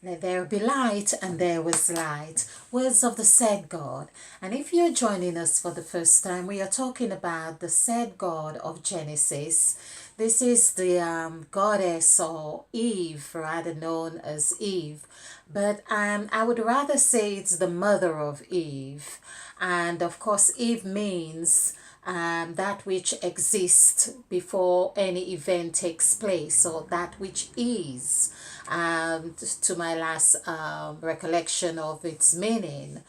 Let there be light, and there was light. Words of the said God. And if you're joining us for the first time, we are talking about the said God of Genesis. This is the goddess, or Eve, rather known as Eve. But I would rather say it's the mother of Eve. And of course, Eve means that which exists before any event takes place, or that which is, to my last recollection of its meaning.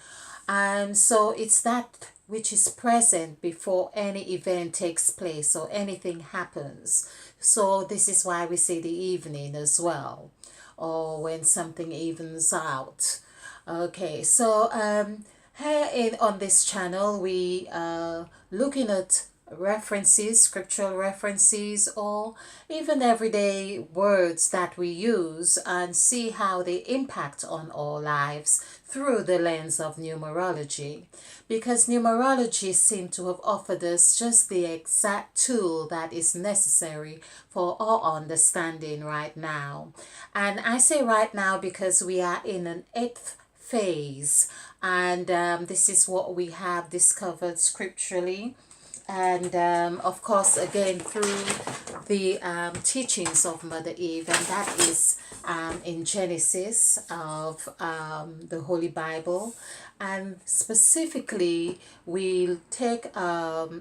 So it's that which is present before any event takes place or anything happens. So this is why we say the evening as well, or when something evens out. Okay, so here on this channel, we are looking at references, scriptural references, or even everyday words that we use, and see how they impact on our lives through the lens of numerology. Because numerology seems to have offered us just the exact tool that is necessary for our understanding right now. And I say right now because we are in an 8th phase, and this is what we have discovered scripturally, and of course again through the teachings of Mother Eve, and that is in Genesis of the Holy Bible. And specifically we take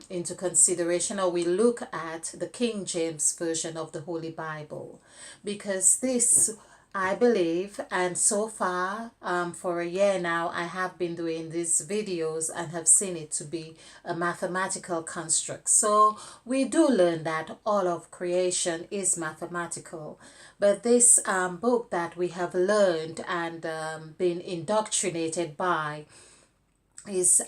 into consideration, or we look at the King James Version of the Holy Bible, because this, I believe, and so far for a year now, I have been doing these videos and have seen it to be a mathematical construct. So we do learn that all of creation is mathematical. But this book that we have learned and been indoctrinated by is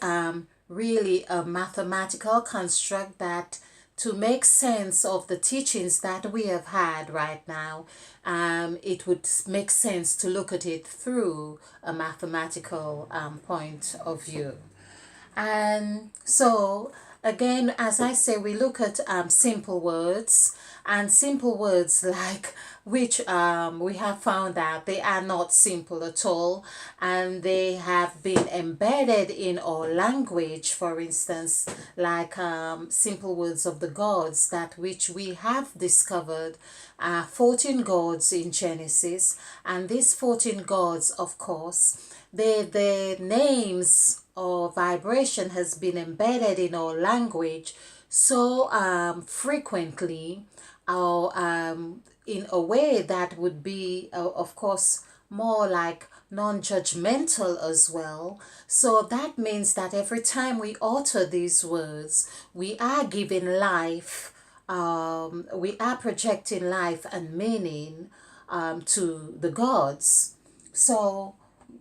really a mathematical construct that, to make sense of the teachings that we have had right now, it would make sense to look at it through a mathematical point of view. And so again, as I say, we look at simple words, and simple words like which we have found out they are not simple at all, and they have been embedded in our language. For instance, like simple words of the gods, that which we have discovered 14 gods in Genesis, and these 14 gods, of course, their names or vibration has been embedded in our language so frequently, or in a way that would be, of course, more like non-judgmental as well. So that means that every time we utter these words, we are giving life, we are projecting life and meaning to the gods. So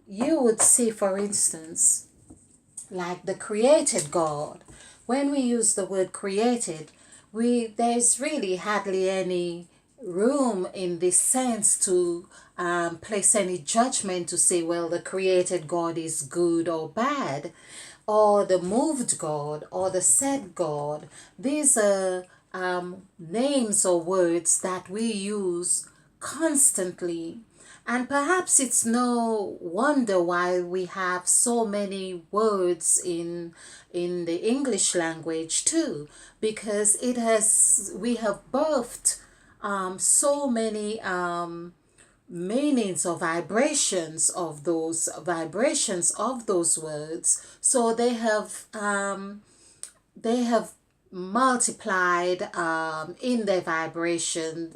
you would see, for instance, like the created God. When we use the word created, there's really hardly any room in this sense to place any judgment to say, well, the created God is good or bad, or the moved God, or the said God. These are names or words that we use constantly. And perhaps it's no wonder why we have so many words in the English language too, because we have birthed so many meanings or vibrations of those words. So they have multiplied in their vibration,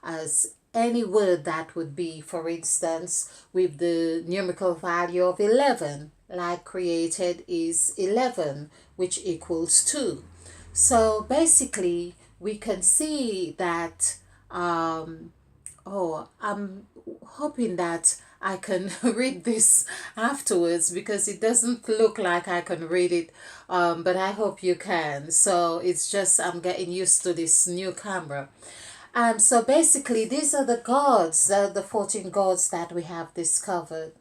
as any word that would be, for instance, with the numerical value of 11, like created is 11, which equals 2. So basically, we can see that, I'm hoping that I can read this afterwards, because it doesn't look like I can read it, but I hope you can. So it's just I'm getting used to this new camera. So basically, these are the gods, the 14 gods that we have discovered.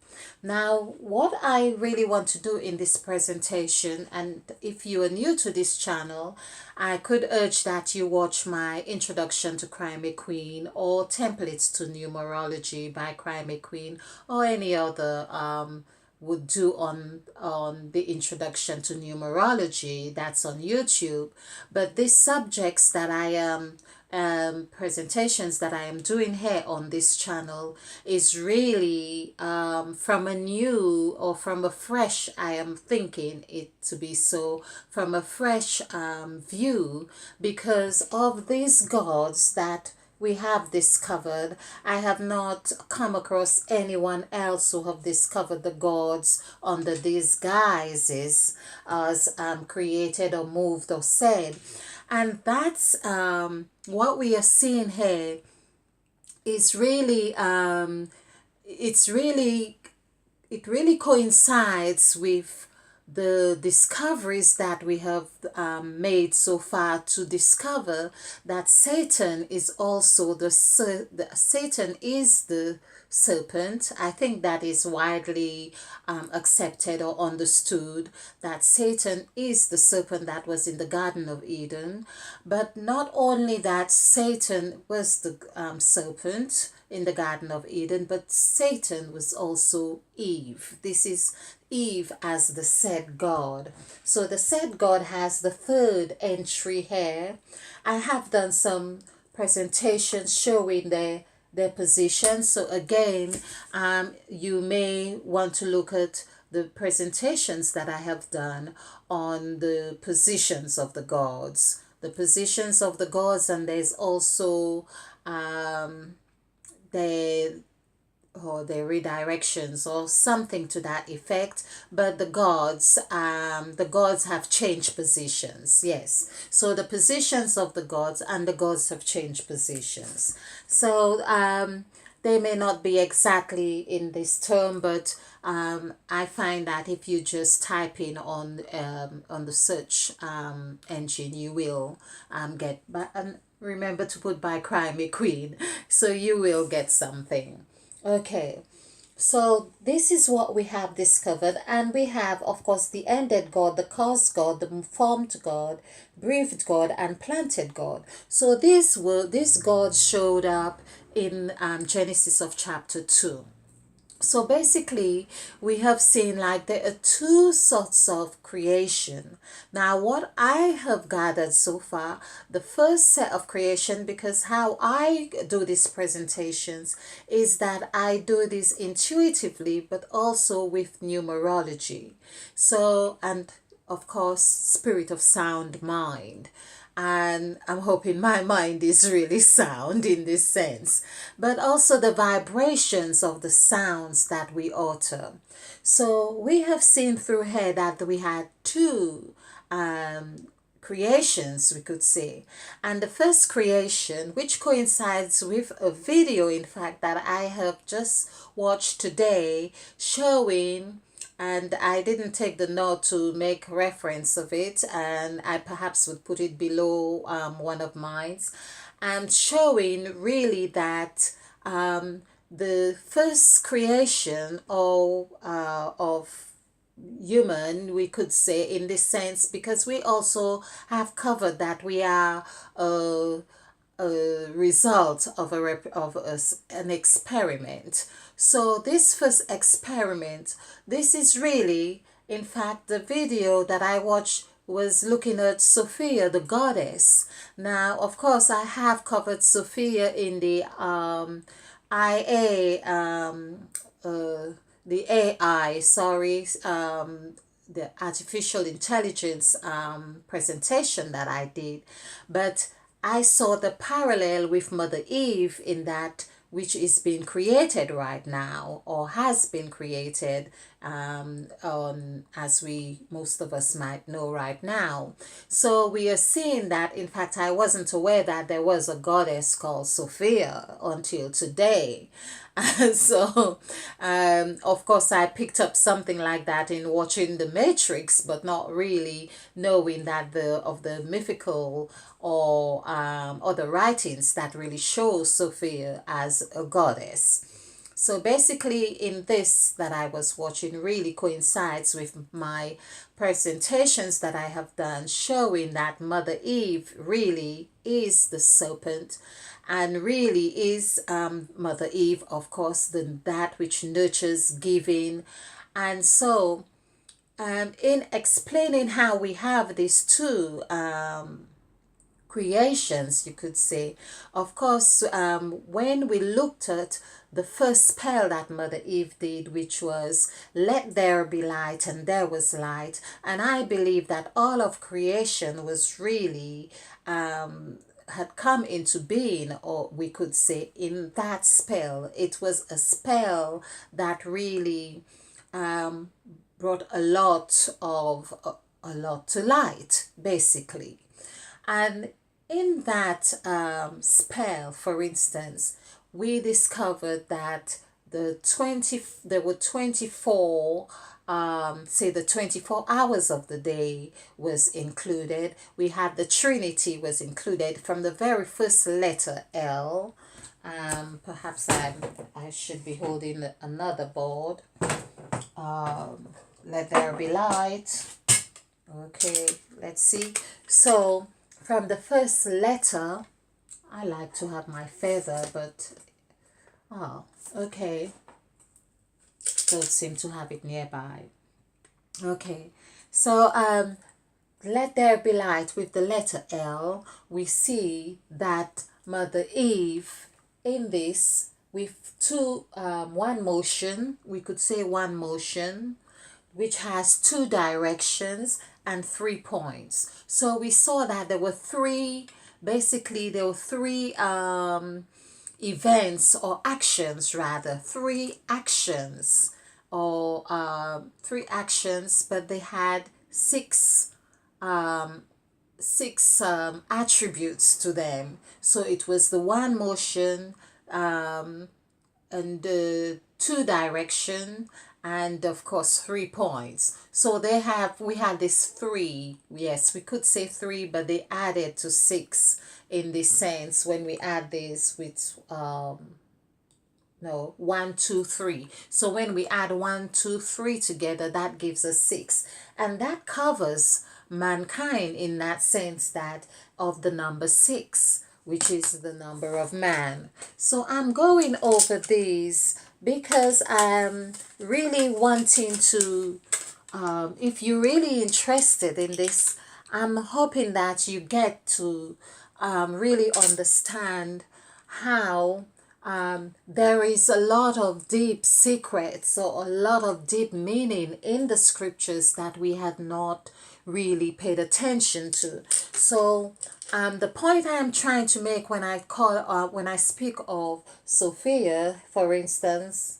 Now, what I really want to do in this presentation, and if you are new to this channel, I could urge that you watch my Introduction to Crime Queen or Templates to Numerology by Crime Queen, or any other would do on the Introduction to Numerology. That's on YouTube. But these subjects that I am presentations that I am doing here on this channel is really from a new or from a fresh, I am thinking it to be so, from a fresh view, because of these gods that we have discovered. I have not come across anyone else who have discovered the gods under these guises as created or moved or said. And that's what we are seeing here is really it really coincides with the discoveries that we have made so far, to discover that Satan is also Satan is the serpent. I think that is widely accepted or understood, that Satan is the serpent that was in the Garden of Eden. But not only that Satan was the serpent in the Garden of Eden, but Satan was also Eve. This is Eve as the said God. So the said God has the third entry here. I have done some presentations showing their position. So again, you may want to look at the presentations that I have done on the positions of the gods. The positions of the gods, and there's also their redirections or something to that effect. But the gods have changed positions. Yes, so the positions of the gods, and the gods have changed positions. So they may not be exactly in this term, but I find that if you just type in on the search engine, you will get, but remember to put by Crime Queen, so you will get something. Okay, so this is what we have discovered, and we have, of course, the ended God, the caused God, the formed God, breathed God, and planted God. So these gods showed up in Genesis of chapter 2. So basically, we have seen like there are two sorts of creation. Now, what I have gathered so far, the first set of creation, because how I do these presentations is that I do this intuitively, but also with numerology. So, and of course, spirit of sound mind. And I'm hoping my mind is really sound in this sense, but also the vibrations of the sounds that we utter. So we have seen through here that we had two creations, we could say. And the first creation, which coincides with a video, in fact, that I have just watched today, showing, and I didn't take the note to make reference of it, and I perhaps would put it below one of mine, and showing really that the first creation of human, we could say, in this sense, because we also have covered that we are a result of an experiment. So this first experiment, this is really, in fact, the video that I watched was looking at Sophia, the goddess. Now, of course, I have covered Sophia in the the artificial intelligence presentation that I did, but I saw the parallel with Mother Eve in that which is being created right now, or has been created, as most of us might know right now. So we are seeing that, in fact, I wasn't aware that there was a goddess called Sophia until today. So, of course, I picked up something like that in watching The Matrix, but not really knowing that the mythical or the writings that really show Sophia as a goddess. So basically, in this that I was watching really coincides with my presentations that I have done showing that Mother Eve really is the serpent and really is Mother Eve, of course, that which nurtures giving. And so, in explaining how we have these two creations, you could say. Of course, when we looked at the first spell that Mother Eve did, which was let there be light, and there was light, and I believe that all of creation was really had come into being, or we could say in that spell. It was a spell that really brought a lot to light, basically. And in that spell, for instance, we discovered that there were 24, say the 24 hours of the day was included. We had the Trinity was included from the very first letter L. Perhaps I should be holding another board. Let there be light. Okay, let's see. So from the first letter, I like to have my feather, but okay, don't seem to have it nearby. Okay, so let there be light with the letter L. We see that Mother Eve in this with one motion, we could say one motion, which has two directions and 3 points. So we saw that there were three events or actions, rather, three actions, but they had six attributes to them. So it was the one motion, and the two direction, and of course 3 points. So we had this three, yes, we could say three, but they added to six in this sense when we add this with no, 1 2 3. So when we add 1 2 3 together, that gives us 6, and that covers mankind in that sense, that of the number 6, which is the number of man. So I'm going over these because I'm really wanting to, if you're really interested in this, I'm hoping that you get to really understand how there is a lot of deep secrets or a lot of deep meaning in the scriptures that we had not really paid attention to. So the point I'm trying to make when I speak of Sophia, for instance,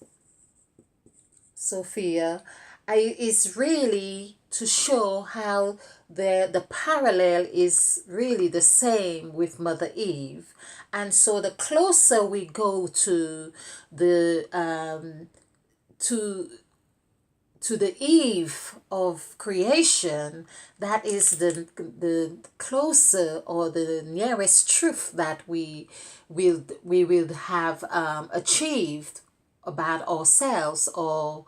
Sophia, is really to show how the parallel is really the same with Mother Eve. And so the closer we go to the to the eve of creation, that is the closer or the nearest truth that we will have achieved about ourselves, or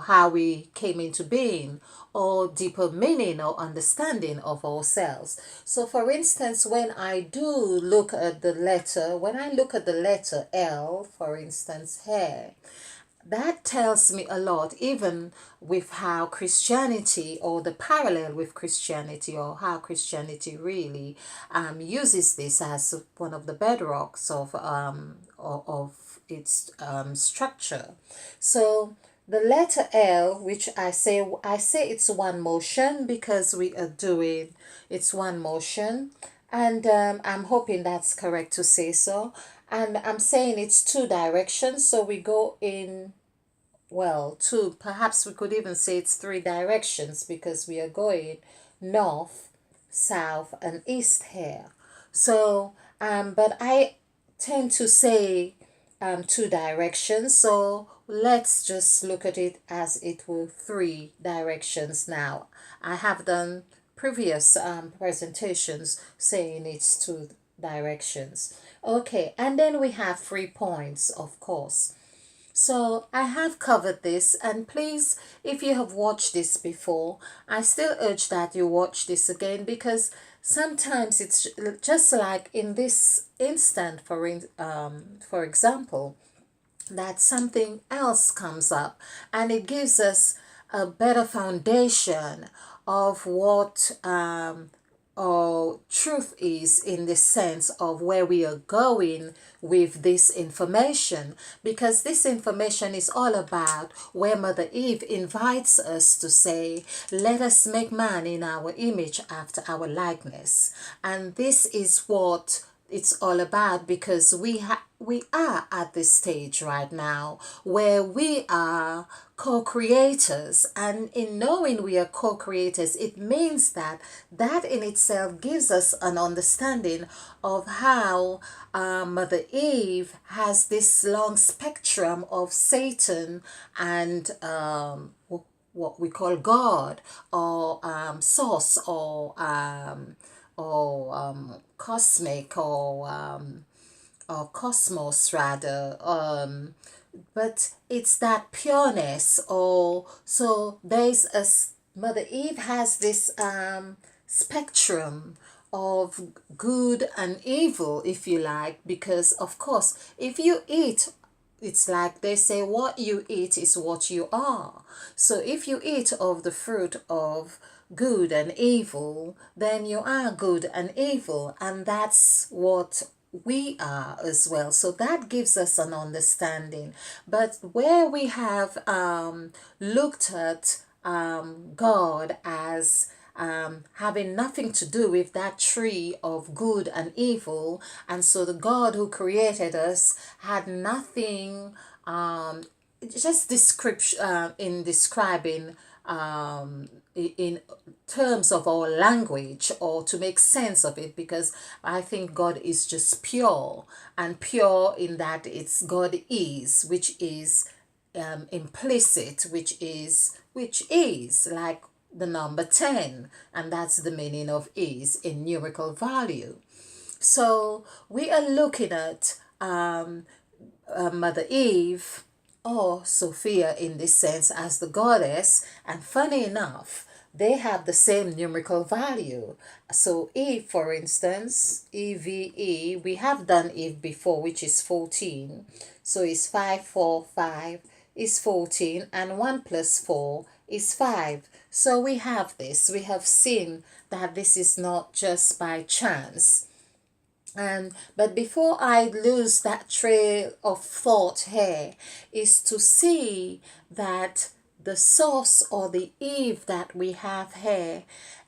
how we came into being, or deeper meaning or understanding of ourselves. So for instance, when I look at the letter L, for instance, here, that tells me a lot, even with how Christianity, or the parallel with Christianity, or how Christianity really uses this as one of the bedrocks of its structure. So the letter L, which I say it's one motion because we are doing it's one motion, and I'm hoping that's correct to say so. And I'm saying it's two directions, so we go in, well, two, perhaps we could even say it's three directions because we are going north, south, and east here. So, but I tend to say two directions. So let's just look at it as it were three directions now. I have done previous presentations saying it's two directions. Okay, and then we have 3 points, of course. So I have covered this, and please, if you have watched this before, I still urge that you watch this again, because sometimes it's just like in this instant, for example, that something else comes up, and it gives us a better foundation of what or truth is, in the sense of where we are going with this information, because this information is all about where Mother Eve invites us to say, let us make man in our image after our likeness. And this is what it's all about, because we are at this stage right now where we are co-creators, and in knowing we are co-creators, it means that that in itself gives us an understanding of how Mother Eve has this long spectrum of Satan and what we call God, or source, or cosmic, or cosmos rather, but it's that pureness. Or so there's Mother Eve has this spectrum of good and evil, if you like, because of course if you eat, it's like they say, what you eat is what you are. So if you eat of the fruit of good and evil, then you are good and evil, and that's what we are as well. So that gives us an understanding. But where we have looked at God as having nothing to do with that tree of good and evil, and so the God who created us had nothing, just description in describing in terms of our language, or to make sense of it, because I think God is just pure, and pure in that it's God is, which is implicit, which is like the number 10, and that's the meaning of is in numerical value. So we are looking at Mother Eve, or Sophia in this sense, as the goddess, and funny enough, they have the same numerical value. So Eve, for instance, EVE, we have done Eve before, which is 14. So it's 5, 4, 5 is 14, and 1 plus 4 is 5. So we have this. We have seen that this is not just by chance. But before I lose that trail of thought here, is to see that the source, or the Eve that we have here,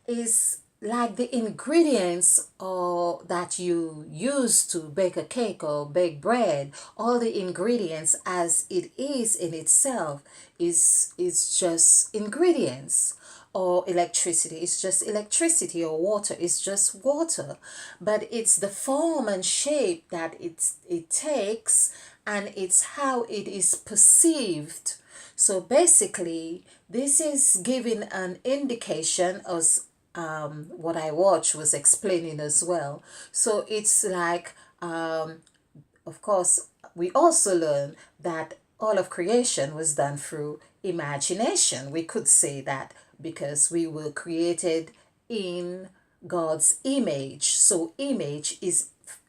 is like the ingredients or that you use to bake a cake or bake bread. All the ingredients as it is in itself is just ingredients. Or electricity is just electricity, or water is just water, but it's the form and shape that it takes, and it's how it is perceived. So basically this is giving an indication, as what I watched was explaining as well. So it's like, of course, we also learn that all of creation was done through imagination. We could say that, because we were created in God's image. So image is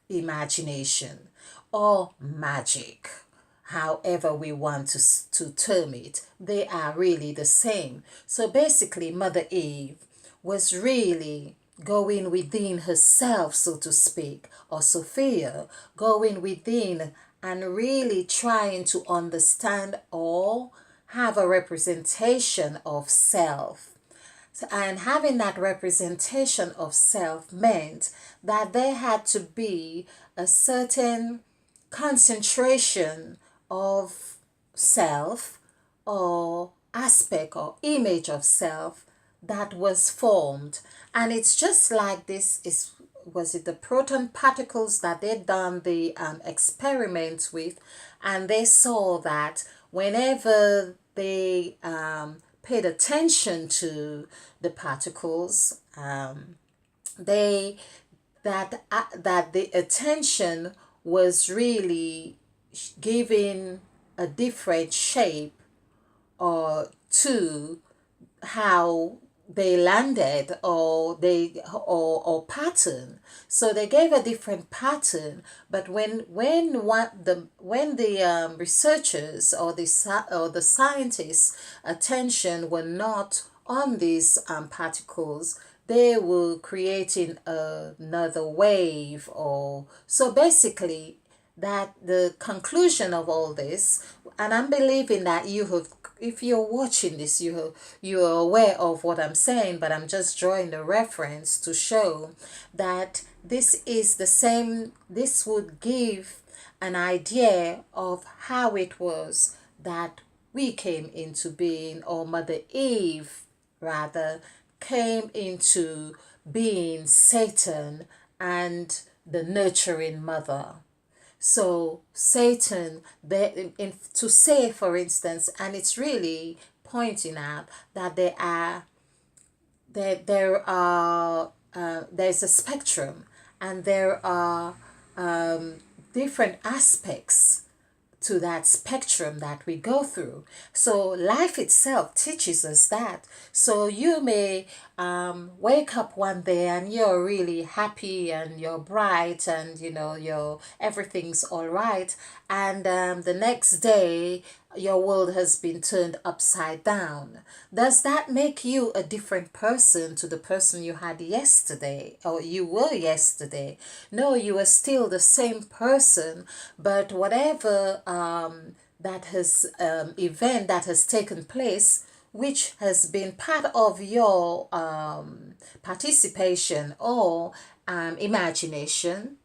imagination or magic, however we want to term it. They are really the same. So basically Mother Eve was really going within herself, so to speak, or Sophia going within and really trying to understand or have a representation of self. And having that representation of self meant that there had to be a certain concentration of self, or aspect or image of self, that was formed. And it's just like this is was it the proton particles that they'd done the experiments with, and they saw that whenever they paid attention to the particles, they that the attention was really giving a different shape or to how they landed, or pattern. So they gave a different pattern, but when the researchers or the scientists attention were not on these particles, they were creating another wave. Or so basically, that the conclusion of all this, and I'm believing that you have, if you're watching this, you're aware of what I'm saying, but I'm just drawing the reference to show that this is the same. This would give an idea of how it was that we came into being, or Mother Eve rather came into being, Satan and the nurturing mother. So Satan, to say, for instance, and it's really pointing out that there's a spectrum, and there are different aspects to that spectrum that we go through. So life itself teaches us that. So you may wake up one day and you're really happy and you're bright, and you're everything's all right, and the next day your world has been turned upside down. Does that make you a different person to the person you had yesterday, or you were yesterday? No, you are still the same person, but whatever that has event that has taken place, which has been part of your participation or imagination,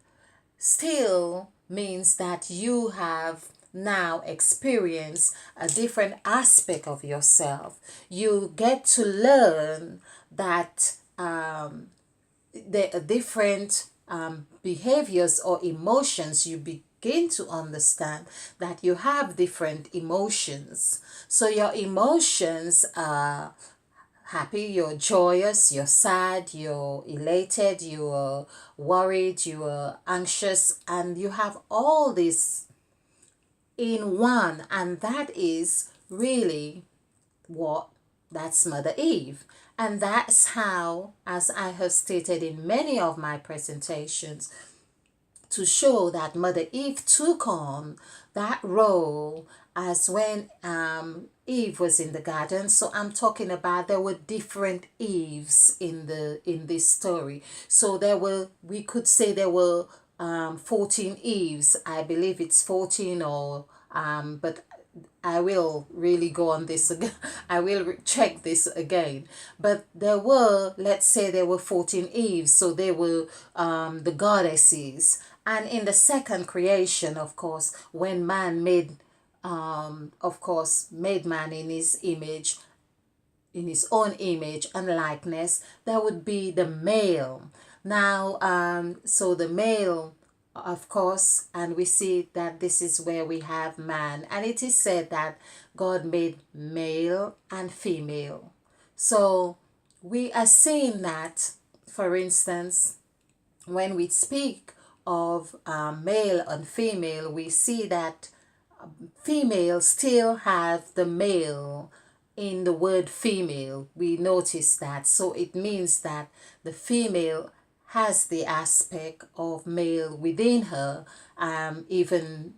still means that you have now experience a different aspect of yourself. You get to learn that there are different behaviors or emotions. You begin to understand that you have different emotions. So your emotions are happy, you're joyous, you're sad, you're elated, you're worried, you're anxious, and you have all this in one, and that is really that's Mother Eve. And that's how, as I have stated in many of my presentations, to show that Mother Eve took on that role as when Eve was in the garden. So I'm talking about there were different Eves in this story. So we could say there were 14 Eves. I believe it's 14, or but I will really go on this again. I will check this again. But let's say there were 14 Eves. So they were the goddesses. And in the second creation, of course, when man made man in his image, in his own image and likeness, that would be the male. Now, so the male, of course, and we see that this is where we have man, and it is said that God made male and female. So we are seeing that, for instance, when we speak of male and female, we see that female still have the male in the word female. We notice that. So it means that the female has the aspect of male within her, even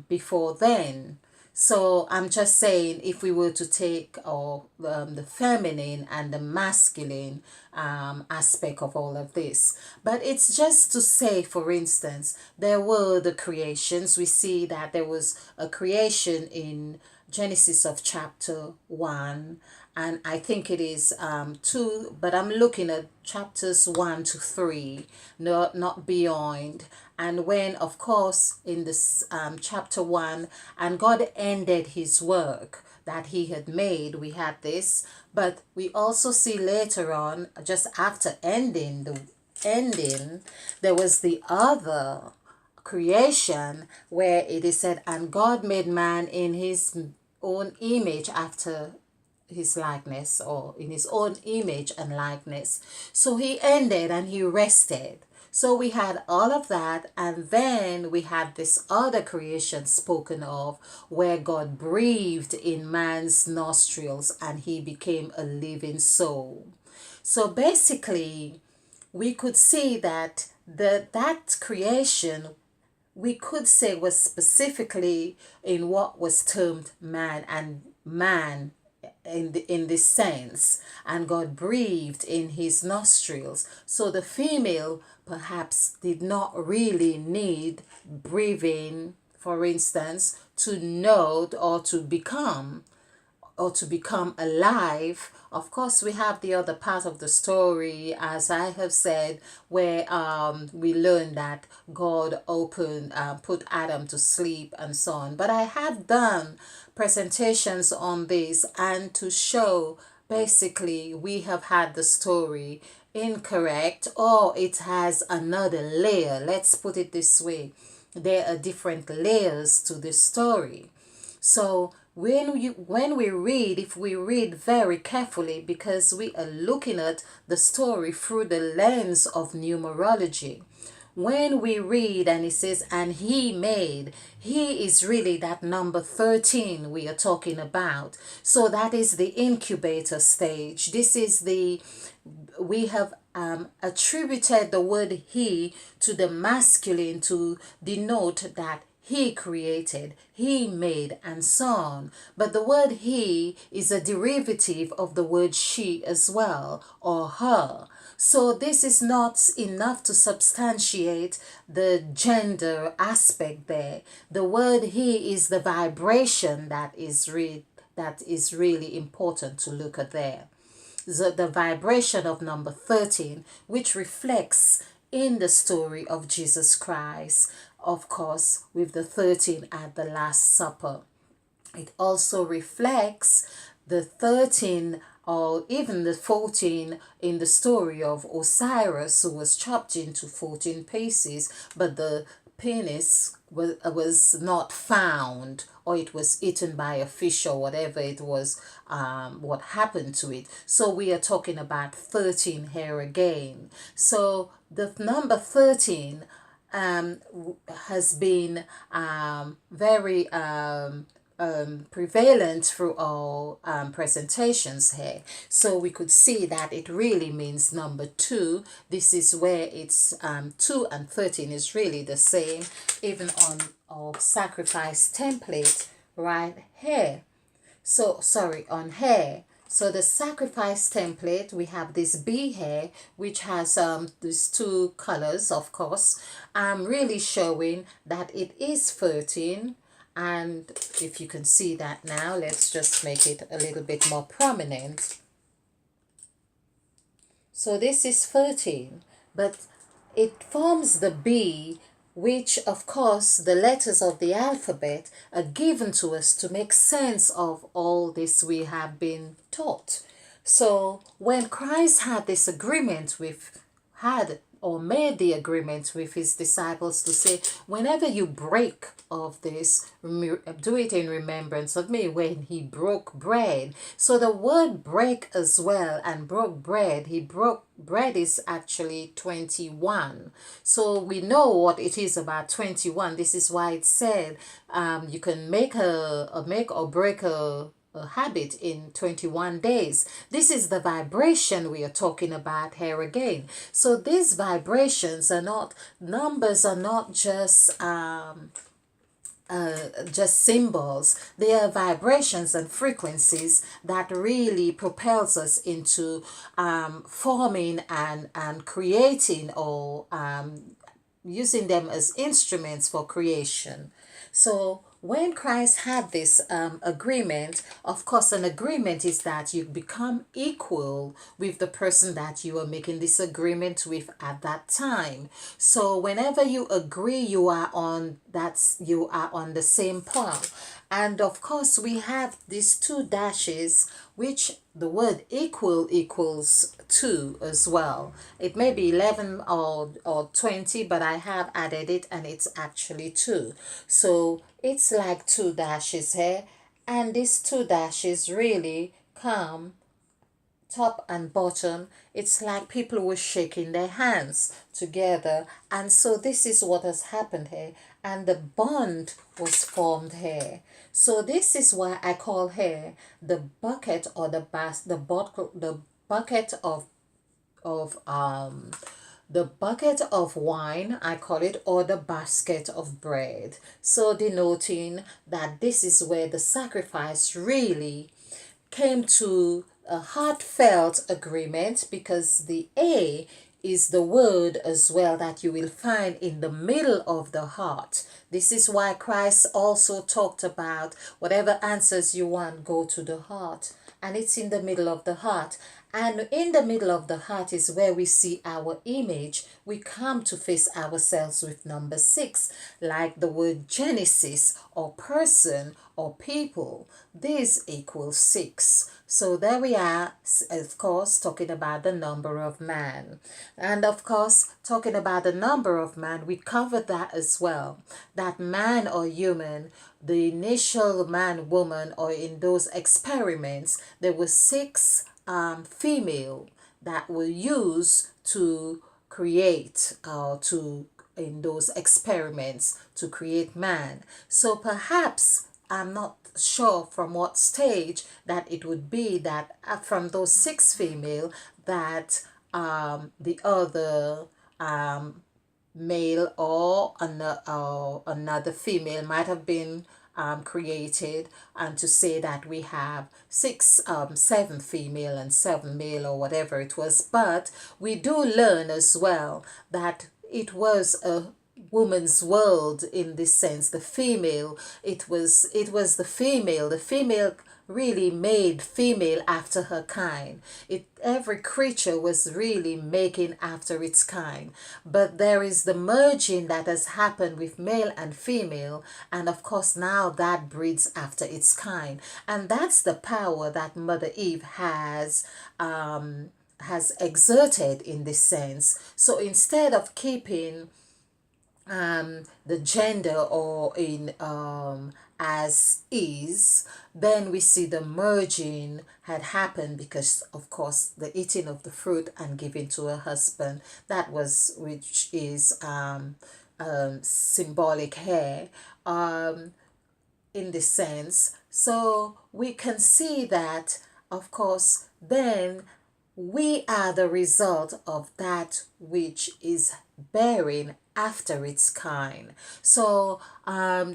before then. So I'm just saying, if we were to take the feminine and the masculine aspect of all of this. But it's just to say, for instance, there were the creations. We see that there was a creation in Genesis of chapter 1, and I think it is 2, but I'm looking at chapters 1 to 3, not beyond. And when, of course, in this chapter 1, and God ended his work that he had made, we had this. But we also see later on, just after ending ending, there was the other creation where it is said, and God made man in his own image after his likeness, or in his own image and likeness. So he ended and he rested. So we had all of that, and then we had this other creation spoken of where God breathed in man's nostrils and he became a living soul. So basically, we could see that that creation, we could say, was specifically in what was termed man, and man in this sense, and God breathed in his nostrils. So the female perhaps did not really need breathing, for instance, to know or to become alive. Of course, we have the other part of the story, as I have said, where we learn that God put Adam to sleep and so on. But I have done presentations on this, and to show basically we have had the story incorrect, or it has another layer. Let's put it this way: there are different layers to this story. So when we read, if we read very carefully, because we are looking at the story through the lens of numerology, when we read and it says, and he made, he is really that number 13 we are talking about. So that is the incubator stage. This is we have attributed the word he to the masculine to denote that he created, he made, and so on. But the word he is a derivative of the word she as well, or her. So this is not enough to substantiate the gender aspect there. The word he is the vibration that is really important to look at there. The vibration of number 13, which reflects in the story of Jesus Christ, of course, with the 13 at the Last Supper. It also reflects the 13 or even the 14 in the story of Osiris, who was chopped into 14 pieces, but the penis was not found, or it was eaten by a fish, or whatever it was, what happened to it. So we are talking about 13 here again. So the number 13 has been very prevalent through all presentations here. So we could see that it really means number 2. This is where it's 2 and 13 is really the same, even on our sacrifice template right here. So sorry, on here. So the sacrifice template, we have this bee here, which has these 2 colors, of course. I'm really showing that it is 13. And if you can see that now, let's just make it a little bit more prominent. So this is 13, but it forms the B, which of course the letters of the alphabet are given to us to make sense of all this we have been taught. So when Christ had this agreement made the agreement with his disciples to say, whenever you break of this, do it in remembrance of me, when he broke bread. So the word break as well, and broke bread, he broke bread is actually 21. So we know what it is about 21. This is why it said you can make or break a habit in 21 days. This is the vibration we are talking about here again. So these vibrations are not, numbers are not just symbols. They are vibrations and frequencies that really propels us into forming and creating, or using them as instruments for creation. So when Christ had this agreement, of course, an agreement is that you become equal with the person that you are making this agreement with at that time. So whenever you agree, you are on the same par. And of course, we have these two dashes, which the word equal equals 2 as well. It may be 11 or 20, but I have added it and it's actually 2. So it's like two dashes here. And these two dashes really come top and bottom. It's like people were shaking their hands together, and so this is what has happened here, and the bond was formed here. So this is why I call here the bucket, or the bottle, the bucket of the bucket of wine, I call it, or the basket of bread. So denoting that this is where the sacrifice really came to a heartfelt agreement, because the A is the word as well that you will find in the middle of the heart. This is why Christ also talked about whatever answers you want, go to the heart. And it's in the middle of the heart. And in the middle of the heart is where we see our image. We come to face ourselves with number 6, like the word Genesis, or person, or people. This equals 6. So there we are, of course, talking about the number of man. And of course, talking about the number of man, we covered that as well. That man or human, the initial man, woman, or in those experiments, there were 6 female that were used to create, to in those experiments to create man. So perhaps, I'm not sure from what stage, that it would be that from those 6 female, that the other male or another female might have been created, and to say that we have 7 female and 7 male, or whatever it was. But we do learn as well that it was a woman's world, in this sense. The female, it was the female really made female after her kind. Every creature was really making after its kind. But there is the merging that has happened with male and female, and of course now that breeds after its kind. And that's the power that Mother Eve has exerted in this sense. So instead of keeping the gender, or in as is, then we see the merging had happened, because of course the eating of the fruit and giving to her husband, that was, which is symbolic here, in this sense. So we can see that, of course, then we are the result of that which is bearing after its kind. So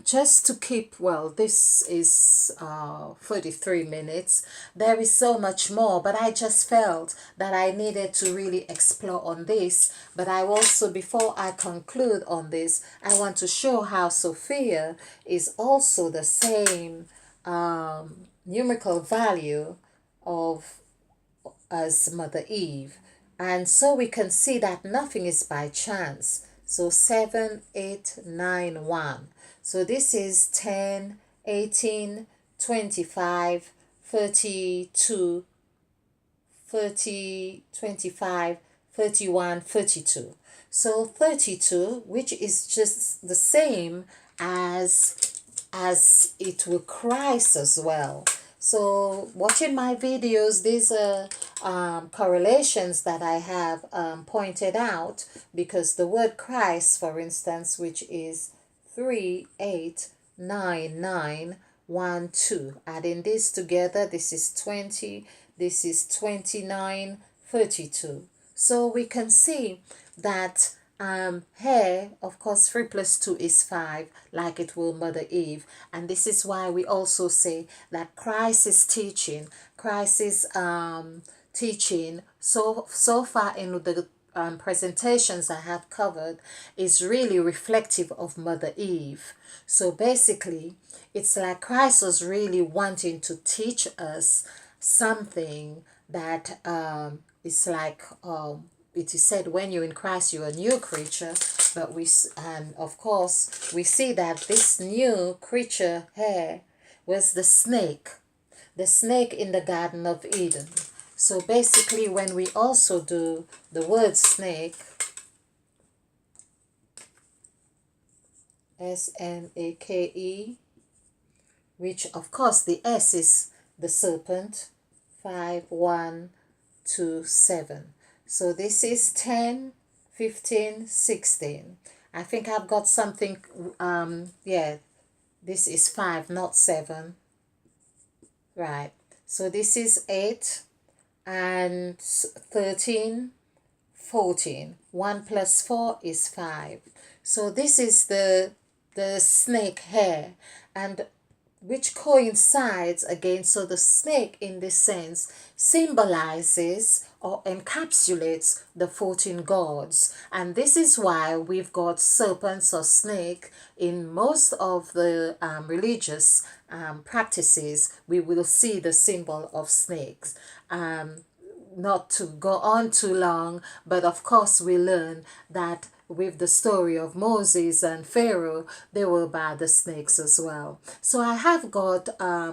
just to keep, well, this is 33 minutes. There is so much more, but I just felt that I needed to really explore on this. But I also, before I conclude on this, I want to show how Sophia is also the same numerical value of as Mother Eve. And so we can see that nothing is by chance. So 7, 8, 9, 1. So this is 10, 18, 25, 32, 30, 25, 31, 32. So 32, which is just the same as it will Christ as well. So watching my videos, these are correlations that I have pointed out, because the word Christ, for instance, which is 3, 8, 9, 9, 1, 2. Adding this together, this is 20, this is 29, 32. So we can see that here, of course, 3 plus 2 is 5, like it will Mother Eve. And this is why we also say that Christ is teaching. Christ is teaching so far in the presentations I have covered, is really reflective of Mother Eve. So basically, it's like Christ was really wanting to teach us something that is like it is said, when you're in Christ, you're a new creature. But and of course, we see that this new creature here was the snake in the Garden of Eden. So basically, when we also do the word snake, snake, which of course the S is the serpent, 5, 1, 2, 7. So this is 10, 15, 16. I think I've got something, yeah, this is 5, not 7. Right. So this is 8 and 13, 14. 1 plus 4 is 5. So this is the snake hair, and which coincides again. So the snake in this sense symbolizes or encapsulates the 14 gods, and this is why we've got serpents or snake in most of the religious practices. We will see the symbol of snakes. Not to go on too long, but of course we learn that with the story of Moses and Pharaoh, they were about the snakes as well. So I have got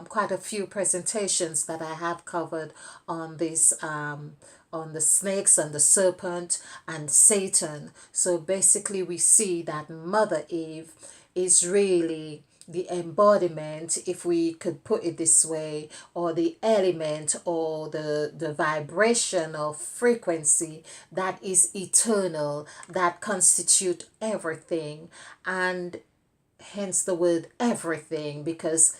quite a few presentations that I have covered on this, on the snakes and the serpent and Satan. So basically we see that Mother Eve is really the embodiment, if we could put it this way, or the element or the vibration of frequency that is eternal, that constitute everything, and hence the word everything, because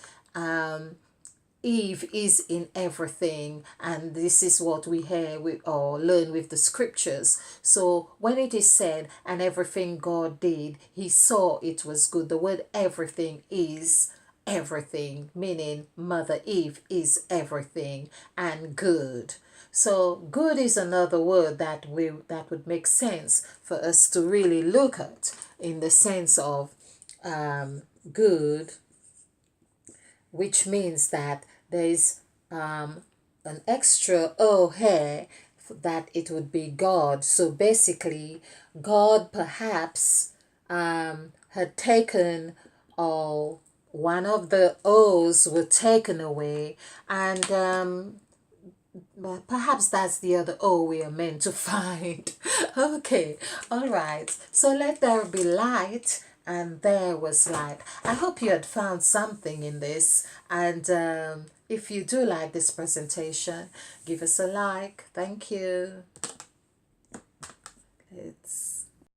Eve is in everything, and this is what we hear or learn with the scriptures. So when it is said, and everything God did, he saw it was good, the word everything is everything, meaning Mother Eve is everything and good. So good is another word that would make sense for us to really look at, in the sense of good, which means that there is an extra O here, that it would be God. So basically, God perhaps had taken, or one of the O's were taken away, and but perhaps that's the other O we are meant to find. Okay, all right. So let there be light, and there was light. I hope you had found something in this, and if you do like this presentation, give us a like. Thank you.